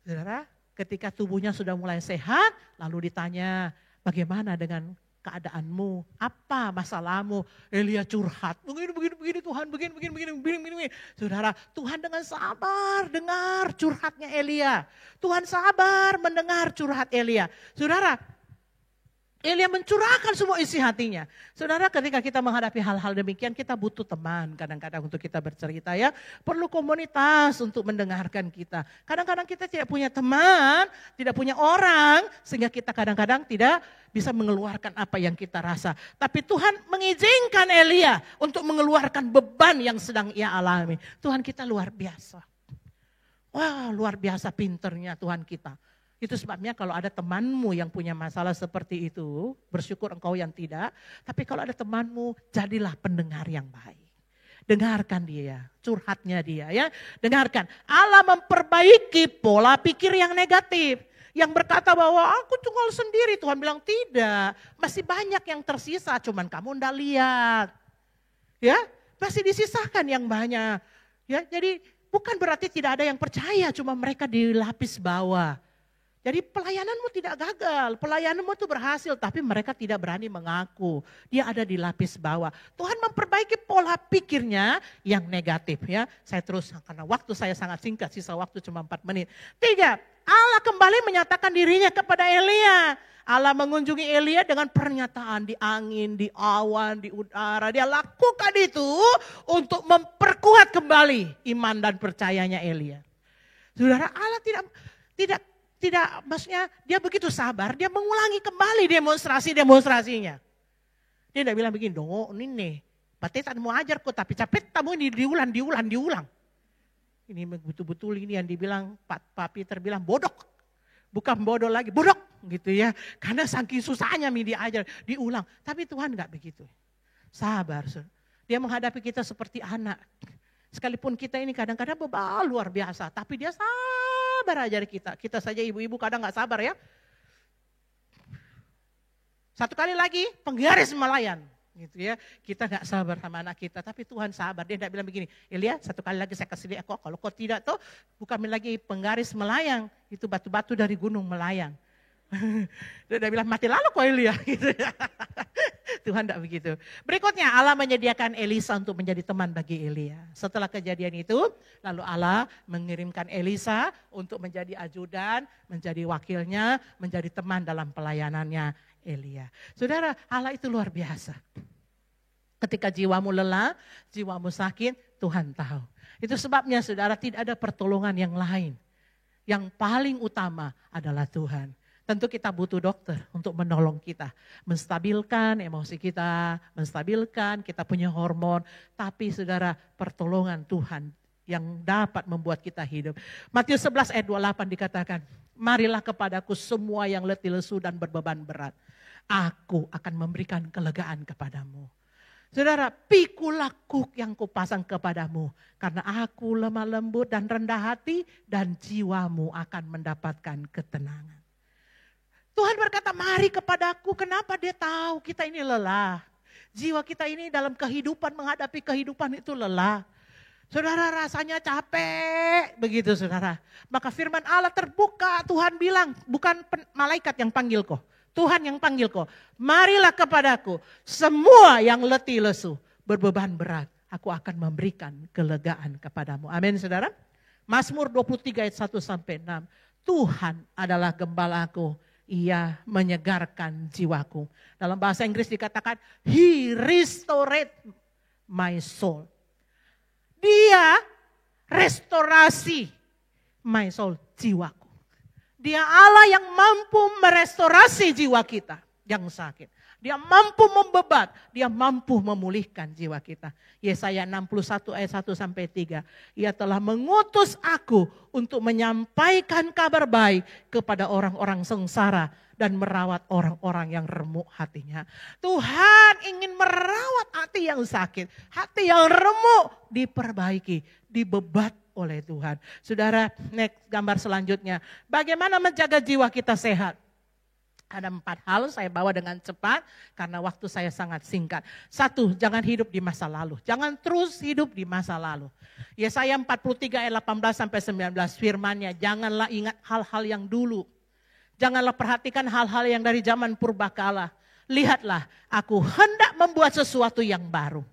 Saudara, ketika tubuhnya sudah mulai sehat, lalu ditanya, bagaimana dengan keadaanmu, apa masalahmu? Elia curhat, begini Tuhan, begini. Saudara, Tuhan dengan sabar dengar curhatnya Elia. Tuhan sabar mendengar curhat Elia. Saudara, Elia mencurahkan semua isi hatinya. Saudara, ketika kita menghadapi hal-hal demikian, kita butuh teman kadang-kadang untuk kita bercerita ya. Perlu komunitas untuk mendengarkan kita. Kadang-kadang kita tidak punya teman, tidak punya orang, sehingga kita kadang-kadang tidak bisa mengeluarkan apa yang kita rasa. Tapi Tuhan mengizinkan Elia untuk mengeluarkan beban yang sedang ia alami. Tuhan kita luar biasa. Wah, luar biasa pinternya Tuhan kita. Itu sebabnya kalau ada temanmu yang punya masalah seperti itu, bersyukur engkau yang tidak. Tapi kalau ada temanmu, jadilah pendengar yang baik. Dengarkan dia, curhatnya dia ya. Dengarkan, Allah memperbaiki pola pikir yang negatif. Yang berkata bahwa aku tunggal sendiri, Tuhan bilang tidak. Masih banyak yang tersisa, cuman kamu enggak lihat. Ya, masih disisakan yang banyak. Ya, jadi bukan berarti tidak ada yang percaya, cuma mereka dilapis bawah. Jadi pelayananmu tidak gagal, pelayananmu itu berhasil, tapi mereka tidak berani mengaku. Dia ada di lapis bawah. Tuhan memperbaiki pola pikirnya yang negatif ya. Saya terus, karena waktu saya sangat singkat, sisa waktu cuma 4 menit. 3, Allah kembali menyatakan dirinya kepada Elia. Allah mengunjungi Elia dengan pernyataan di angin, di awan, di udara. Dia lakukan itu untuk memperkuat kembali iman dan percayanya Elia. Saudara, Allah tidak, maksudnya dia begitu sabar, dia mengulangi kembali demonstrasinya. Dia tidak bilang begini, dong ini nih, patetan mau ajar kok, tapi capek tamu ini diulang. Ini betul-betul ini yang dibilang Pak Peter bilang bodok. Bukan bodoh lagi, bodok gitu ya. Karena saking susahnya dia ajar, diulang. Tapi Tuhan enggak begitu. Sabar. Dia menghadapi kita seperti anak. Sekalipun kita ini kadang-kadang bebal luar biasa, tapi dia sabar ajar kita. Kita saja ibu-ibu kadang enggak sabar ya. Satu kali lagi penggaris melayan. Gitu ya, kita nggak sabar sama anak kita, tapi Tuhan sabar. Dia tidak bilang begini, Elia satu kali lagi saya kasih dia kok, kalau kau tidak tuh bukan lagi penggaris melayang, itu batu-batu dari gunung melayang. Dia tidak bilang mati lalu kok Elia. Gitu ya. Tuhan tidak begitu. Berikutnya Allah menyediakan Elisa untuk menjadi teman bagi Elia. Setelah kejadian itu, lalu Allah mengirimkan Elisa untuk menjadi ajudan, menjadi wakilnya, menjadi teman dalam pelayanannya Elia. Saudara, Allah itu luar biasa. Ketika jiwamu lelah, jiwamu sakit, Tuhan tahu. Itu sebabnya saudara tidak ada pertolongan yang lain. Yang paling utama adalah Tuhan. Tentu kita butuh dokter untuk menolong kita. Menstabilkan emosi kita, menstabilkan kita punya hormon. Tapi saudara, pertolongan Tuhan yang dapat membuat kita hidup. Matius 11 ayat 28 dikatakan, marilah kepadaku semua yang letih lesu dan berbeban berat. Aku akan memberikan kelegaan kepadamu. Saudara, pikulah kuk yang kupasang kepadamu. Karena aku lemah lembut dan rendah hati dan jiwamu akan mendapatkan ketenangan. Tuhan berkata, mari kepadaku. Kenapa dia tahu kita ini lelah? Jiwa kita ini dalam kehidupan, menghadapi kehidupan itu lelah. Saudara rasanya capek, begitu saudara. Maka firman Allah terbuka, Tuhan bilang, bukan malaikat yang panggil kau. Tuhan yang panggil kau, marilah kepadaku semua yang letih lesu, berbeban berat. Aku akan memberikan kelegaan kepadamu. Amin saudara. Mazmur 23 ayat 1-6. Tuhan adalah gembalaku, ia menyegarkan jiwaku. Dalam bahasa Inggris dikatakan, He restored my soul. Dia restorasi my soul, jiwaku. Dia Allah yang mampu merestorasi jiwa kita yang sakit. Dia mampu membebat, dia mampu memulihkan jiwa kita. Yesaya 61 ayat 1-3. Ia telah mengutus aku untuk menyampaikan kabar baik kepada orang-orang sengsara dan merawat orang-orang yang remuk hatinya. Tuhan ingin merawat hati yang sakit, hati yang remuk diperbaiki, dibebat oleh Tuhan. Saudara, next gambar selanjutnya. Bagaimana menjaga jiwa kita sehat? Ada 4 hal saya bawa dengan cepat karena waktu saya sangat singkat. 1, jangan hidup di masa lalu. Jangan terus hidup di masa lalu. Yesaya 43 ayat 18-19 firman-Nya, janganlah ingat hal-hal yang dulu. Janganlah perhatikan hal-hal yang dari zaman purbakala. Lihatlah, aku hendak membuat sesuatu yang baru.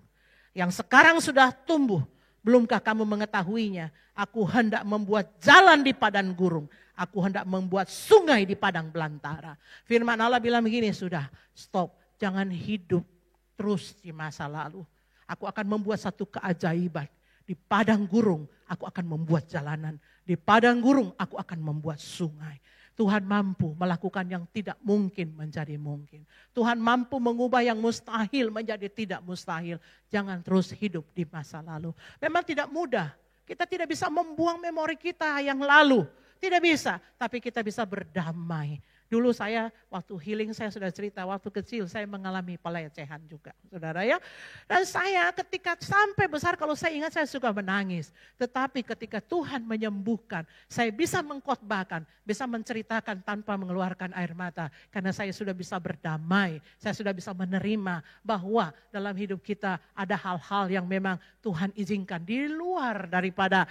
Yang sekarang sudah tumbuh. Belumkah kamu mengetahuinya? Aku hendak membuat jalan di padang gurun. Aku hendak membuat sungai di padang belantara. Firman Allah bilang begini, sudah stop. Jangan hidup terus di masa lalu. Aku akan membuat satu keajaiban. Di padang gurun aku akan membuat jalanan. Di padang gurun aku akan membuat sungai. Tuhan mampu melakukan yang tidak mungkin menjadi mungkin. Tuhan mampu mengubah yang mustahil menjadi tidak mustahil. Jangan terus hidup di masa lalu. Memang tidak mudah. Kita tidak bisa membuang memori kita yang lalu. Tidak bisa, tapi kita bisa berdamai. Dulu saya waktu healing saya sudah cerita, waktu kecil saya mengalami pelecehan juga, saudara ya. Dan saya ketika sampai besar kalau saya ingat saya suka menangis. Tetapi ketika Tuhan menyembuhkan, saya bisa mengkhotbahkan, bisa menceritakan tanpa mengeluarkan air mata. Karena saya sudah bisa berdamai, saya sudah bisa menerima bahwa dalam hidup kita ada hal-hal yang memang Tuhan izinkan di luar daripada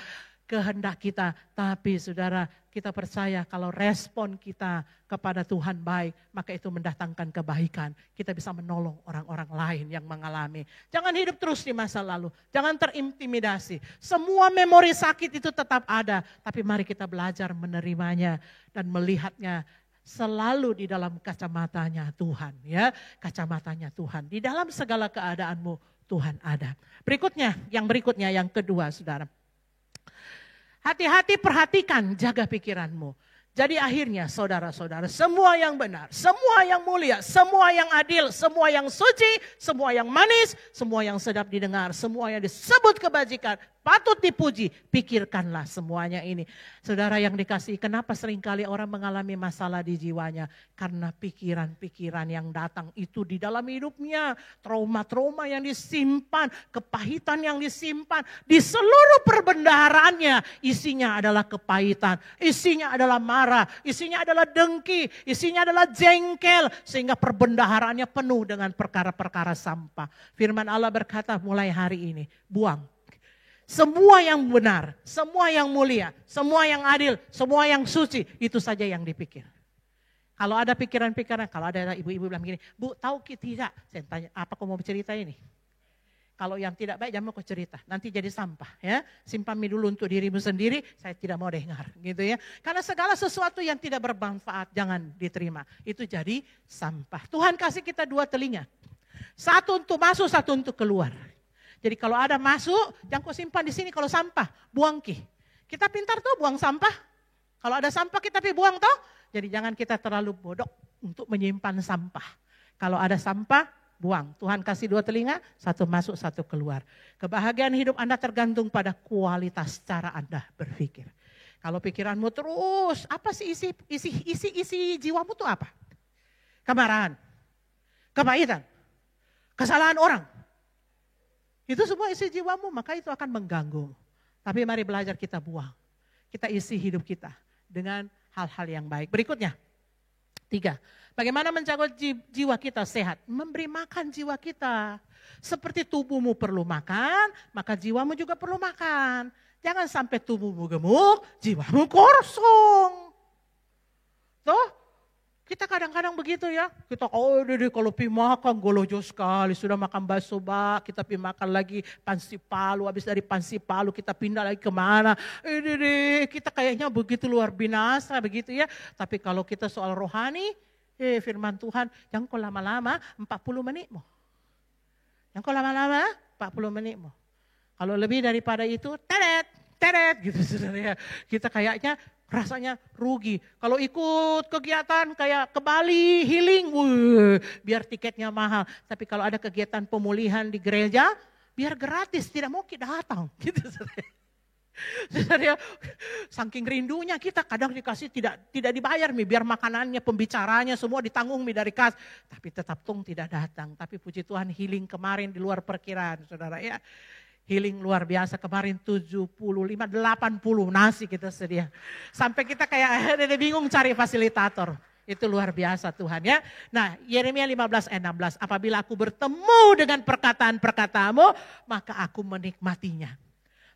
kehendak kita. Tapi saudara, kita percaya kalau respon kita kepada Tuhan baik, maka itu mendatangkan kebaikan. Kita bisa menolong orang-orang lain yang mengalami. Jangan hidup terus di masa lalu. Jangan terintimidasi. Semua memori sakit itu tetap ada. Tapi mari kita belajar menerimanya dan melihatnya selalu di dalam kacamatanya Tuhan. Ya, kacamatanya Tuhan. Di dalam segala keadaanmu Tuhan ada. Yang berikutnya yang kedua saudara. Hati-hati perhatikan, jaga pikiranmu. Jadi akhirnya saudara-saudara, semua yang benar, semua yang mulia, semua yang adil, semua yang suci, semua yang manis, semua yang sedap didengar, semua yang disebut kebajikan, patut dipuji, pikirkanlah semuanya ini. Saudara yang dikasihi, kenapa seringkali orang mengalami masalah di jiwanya? Karena pikiran-pikiran yang datang itu di dalam hidupnya, trauma-trauma yang disimpan, kepahitan yang disimpan, di seluruh perbendaharaannya isinya adalah kepahitan, isinya adalah marah, isinya adalah dengki, isinya adalah jengkel, sehingga perbendaharaannya penuh dengan perkara-perkara sampah. Firman Allah berkata mulai hari ini, buang. Semua yang benar, semua yang mulia, semua yang adil, semua yang suci, itu saja yang dipikir. Kalau ada pikiran-pikiran, kalau ada ibu-ibu bilang begini, Bu tahu tidak? Saya tanya, apa kau mau bercerita ini? Kalau yang tidak baik jangan kau cerita, nanti jadi sampah ya. Simpan dulu untuk dirimu sendiri, saya tidak mau dengar gitu ya. Karena segala sesuatu yang tidak bermanfaat jangan diterima, itu jadi sampah. Tuhan kasih kita dua telinga, satu untuk masuk, satu untuk keluar. Jadi kalau ada masuk, jangan kau simpan di sini, kalau sampah, buang ki. Kita pintar tuh buang sampah. Kalau ada sampah kita buang toh. Jadi jangan kita terlalu bodoh untuk menyimpan sampah. Kalau ada sampah, buang. Tuhan kasih dua telinga, satu masuk, satu keluar. Kebahagiaan hidup Anda tergantung pada kualitas cara Anda berpikir. Kalau pikiranmu terus, apa sih isi jiwamu tuh apa? Kemarahan, kepahitan, kesalahan orang. Itu semua isi jiwamu, maka itu akan mengganggu. Tapi mari belajar kita buang. Kita isi hidup kita dengan hal-hal yang baik. Berikutnya, 3. Bagaimana menjaga jiwa kita sehat? Memberi makan jiwa kita. Seperti tubuhmu perlu makan, maka jiwamu juga perlu makan. Jangan sampai tubuhmu gemuk, jiwamu kosong. Tuh. Kita kadang-kadang begitu ya, kita kalau pi makan golojo sekali, sudah makan bakso bak, kita pi makan lagi pansi palu, habis dari pansi palu kita pindah lagi kemana, kita kayaknya begitu luar binasa begitu ya. Tapi kalau kita soal rohani, firman Tuhan, jangan kau lama-lama 40 menitmu. Yang kau lama-lama 40 menitmu. Kalau lebih daripada itu, teret gitu saudara ya. Kita kayaknya rasanya rugi. Kalau ikut kegiatan kayak ke Bali, healing, biar tiketnya mahal. Tapi kalau ada kegiatan pemulihan di gereja, biar gratis, tidak mau kita datang. Gitu saudara. Saking rindunya kita kadang dikasih tidak dibayar biar makanannya, pembicaranya semua ditanggung dari kas. Tapi tetap tidak datang. Tapi puji Tuhan healing kemarin di luar perkiraan saudara ya. Healing luar biasa kemarin 75, 80 nasi kita sedia. Sampai kita kayak bingung cari fasilitator. Itu luar biasa Tuhan ya. Nah Yeremia 15 ayat 16. Apabila aku bertemu dengan perkataan-perkataanmu, maka aku menikmatinya.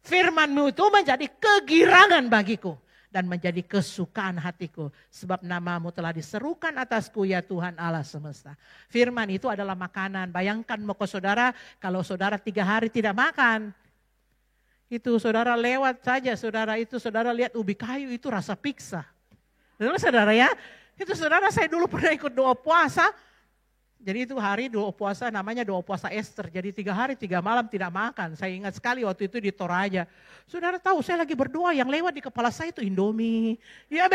Firman-Mu itu menjadi kegirangan bagiku. Dan menjadi kesukaan hatiku. Sebab nama-Mu telah diserukan atasku ya Tuhan Allah semesta. Firman itu adalah makanan. Bayangkan mau ke saudara, kalau saudara 3 hari tidak makan. Itu saudara lewat saja, saudara lihat ubi kayu itu rasa piksa. Lalu saudara ya, itu saudara saya dulu pernah ikut doa puasa. Jadi itu hari doa puasa namanya doa puasa Esther. Jadi 3 hari 3 malam tidak makan. Saya ingat sekali waktu itu di Toraja. Saudara tahu saya lagi berdoa yang lewat di kepala saya itu Indomie. Ya,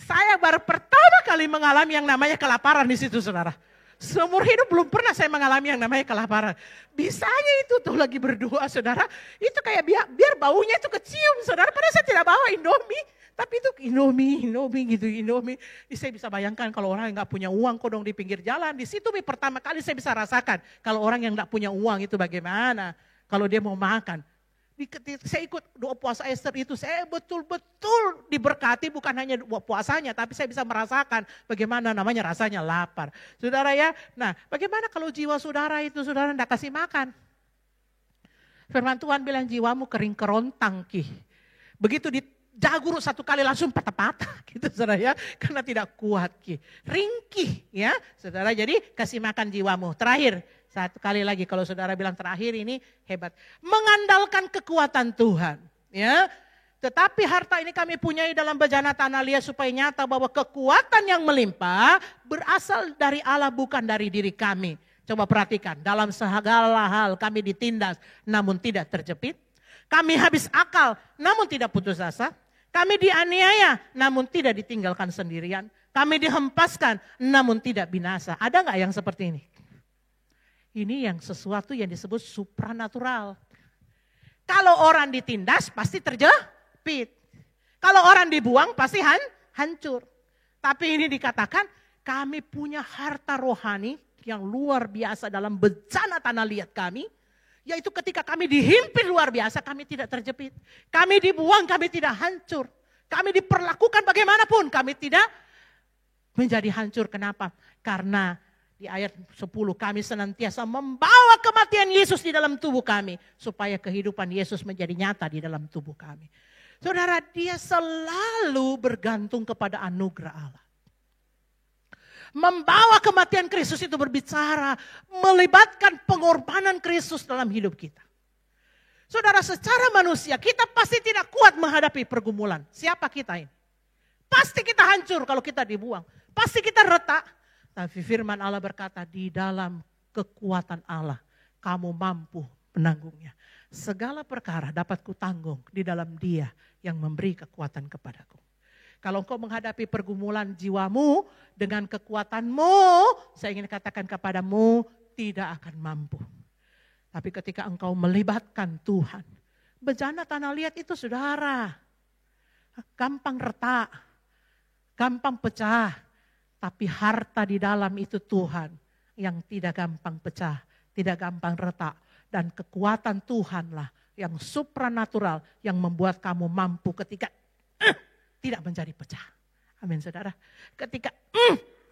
saya baru pertama kali mengalami yang namanya kelaparan di situ saudara. Seumur hidup belum pernah saya mengalami yang namanya kelaparan. Bisanya itu tuh lagi berdoa saudara. Itu kayak biar baunya itu kecium saudara. Padahal saya tidak bawa Indomie. Tapi itu Indomie. Saya bisa bayangkan kalau orang yang gak punya uang kodong di pinggir jalan. Di situ pertama kali saya bisa rasakan. Kalau orang yang gak punya uang itu bagaimana. Kalau dia mau makan. Saya ikut doa puasa Esther itu. Saya betul-betul diberkati bukan hanya doa puasanya. Tapi saya bisa merasakan bagaimana namanya rasanya lapar. Saudara ya. Nah bagaimana kalau jiwa saudara itu saudara gak kasih makan. Firman Tuhan bilang jiwamu kering kerontang Ki. Begitu dijagur satu kali langsung patah-patah gitu saudara ya. Karena tidak kuat Ki. Ringkih ya saudara, jadi kasih makan jiwamu. Terakhir, satu kali lagi kalau saudara bilang terakhir ini hebat. Mengandalkan kekuatan Tuhan ya. Tetapi harta ini kami punyai dalam bejana tanah liat supaya nyata bahwa kekuatan yang melimpah berasal dari Allah bukan dari diri kami. Coba perhatikan, dalam segala hal kami ditindas namun tidak terjepit. Kami habis akal namun tidak putus asa. Kami dianiaya namun tidak ditinggalkan sendirian. Kami dihempaskan namun tidak binasa. Ada nggak yang seperti ini? Ini yang sesuatu yang disebut supranatural. Kalau orang ditindas pasti terjepit. Kalau orang dibuang pasti hancur. Tapi ini dikatakan kami punya harta rohani yang luar biasa dalam bejana tanah liat kami. Yaitu ketika kami dihimpit luar biasa kami tidak terjepit. Kami dibuang kami tidak hancur. Kami diperlakukan bagaimanapun kami tidak menjadi hancur. Kenapa? Karena di ayat 10 kami senantiasa membawa kematian Yesus di dalam tubuh kami. Supaya kehidupan Yesus menjadi nyata di dalam tubuh kami. Saudara, dia selalu bergantung kepada anugerah Allah. Membawa kematian Kristus itu berbicara, melibatkan pengorbanan Kristus dalam hidup kita. Saudara, secara manusia kita pasti tidak kuat menghadapi pergumulan. Siapa kita ini? Pasti kita hancur kalau kita dibuang. Pasti kita retak. Tapi firman Allah berkata, di dalam kekuatan Allah kamu mampu menanggungnya. Segala perkara dapat kutanggung di dalam Dia yang memberi kekuatan kepadaku. Kalau engkau menghadapi pergumulan jiwamu dengan kekuatanmu, saya ingin katakan kepadamu tidak akan mampu. Tapi ketika engkau melibatkan Tuhan, bejana tanah liat itu saudara, gampang retak, gampang pecah. Tapi harta di dalam itu Tuhan yang tidak gampang pecah, tidak gampang retak. Dan kekuatan Tuhanlah yang supranatural yang membuat kamu mampu ketika tidak menjadi pecah. Amin saudara. Ketika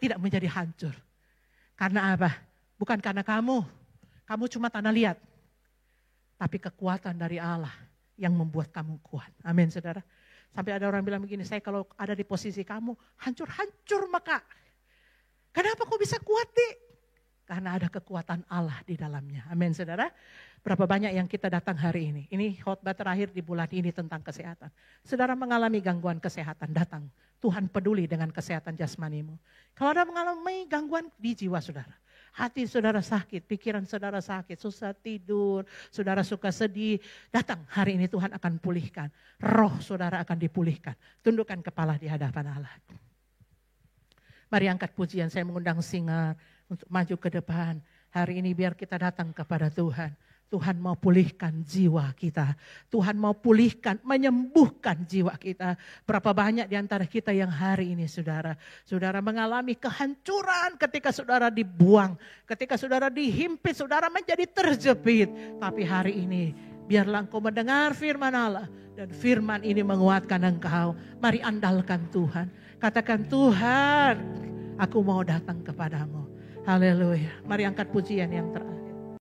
tidak menjadi hancur. Karena apa? Bukan karena kamu cuma tanah liat. Tapi kekuatan dari Allah yang membuat kamu kuat. Amin saudara. Sampai ada orang bilang begini, saya kalau ada di posisi kamu hancur-hancur maka. Kenapa kok bisa kuat nih? Karena ada kekuatan Allah di dalamnya. Amin saudara. Berapa banyak yang kita datang hari ini. Ini khotbah terakhir di bulan ini tentang kesehatan. Saudara mengalami gangguan kesehatan, datang. Tuhan peduli dengan kesehatan jasmanimu. Kalau ada mengalami gangguan di jiwa saudara. Hati saudara sakit, pikiran saudara sakit, susah tidur, saudara suka sedih. Datang hari ini Tuhan akan pulihkan. Roh saudara akan dipulihkan. Tundukkan kepala di hadapan Allah. Mari angkat pujian, saya mengundang singer untuk maju ke depan. Hari ini biar kita datang kepada Tuhan. Tuhan mau pulihkan jiwa kita. Tuhan mau pulihkan, menyembuhkan jiwa kita. Berapa banyak di antara kita yang hari ini saudara mengalami kehancuran ketika saudara dibuang. Ketika saudara dihimpit, saudara menjadi terjepit. Tapi hari ini biarlah engkau mendengar firman Allah. Dan firman ini menguatkan engkau. Mari andalkan Tuhan. Katakan Tuhan, aku mau datang kepadamu. Haleluya. Mari angkat pujian yang terakhir.